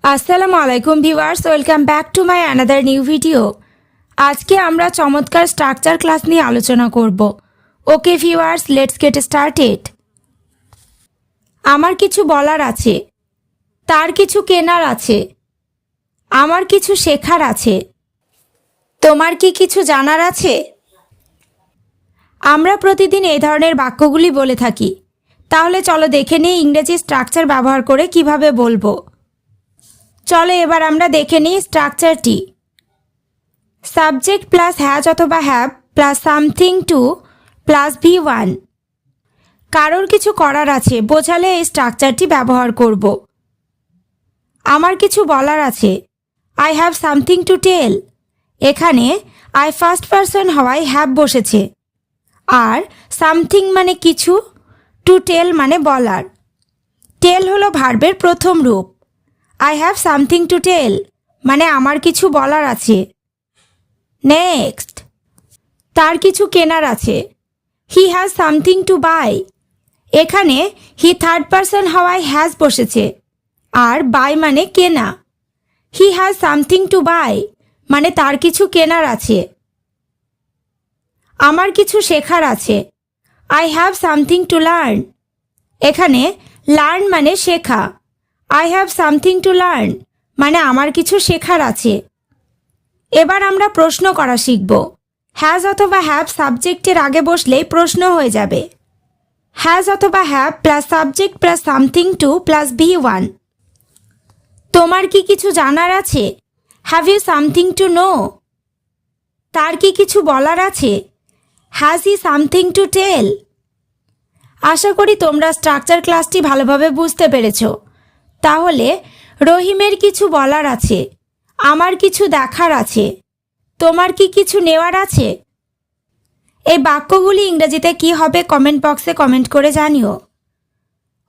আসসালামু আলাইকুম viewers, welcome back to my another new video. আজকে আমরা চমৎকার স্ট্রাকচার ক্লাস নিয়ে আলোচনা করব। Okay viewers, let's get started. আমার কিছু বলার আছে, তার কিছু কেনার আছে, আমার কিছু শেখার আছে, তোমার কি কিছু জানার আছে? আমরা প্রতিদিন এই ধরনের বাক্যগুলি বলে থাকি। তাহলে চলো দেখে নিই ইংরেজি স্ট্রাকচার ব্যবহার করে কিভাবে বলবো। চলো এবার আমরা দেখে নিই স্ট্রাকচারটি। সাবজেক্ট প্লাস হ্যাজ অথবা have plus something to plus V1। কারোর কিছু করার আছে বোঝালে এই স্ট্রাকচারটি ব্যবহার করব। আমার কিছু বলার আছে, I have something to tell. এখানে আই ফার্স্ট পারসন হওয়ায় হ্যাভ বসেছে, আর সামথিং মানে কিছু, টু টেল মানে বলার। টেল হলো ভার্বের প্রথম রূপ। I have something to tell মানে আমার কিছু বলার আছে। নেক্সট, তার কিছু কেনার আছে, he has something to buy. এখানে হি থার্ড পারসন হওয়ায় হ্যাজ বসেছে, আর বাই মানে কেনা। He has something to buy মানে তার কিছু কেনার আছে। আমার কিছু শেখার আছে, I have something to learn. এখানে লার্ন মানে শেখা। I have something to learn মানে আমার কিছু শেখার আছে। এবার আমরা প্রশ্ন করা শিখব। হ্যাজ অথবা হ্যাভ সাবজেক্টের আগে বসলেই প্রশ্ন হয়ে যাবে। হ্যাজ অথবা have plus subject plus something to plus V1। তোমার কি কিছু জানার আছে? Have you something to know? তার কি কিছু বলার আছে? Has he something to tell? আশা করি তোমরা স্ট্রাকচার ক্লাসটি ভালোভাবে বুঝতে পেরেছো। তাহলে রহিমের কিছু বলার আছে, আমার কিছু দেখার আছে, তোমার কি কিছু নেওয়ার আছে? এই বাক্যগুলি ইংরেজিতে কি হবে কমেন্ট বক্সে কমেন্ট করে জানিও।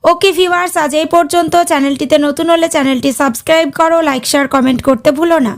ওকে ভিউয়ার্স, আজ এই পর্যন্ত। চ্যানেলটিতে নতুন হলে চ্যানেলটি সাবস্ক্রাইব করো, লাইক শেয়ার কমেন্ট করতে ভুলো না।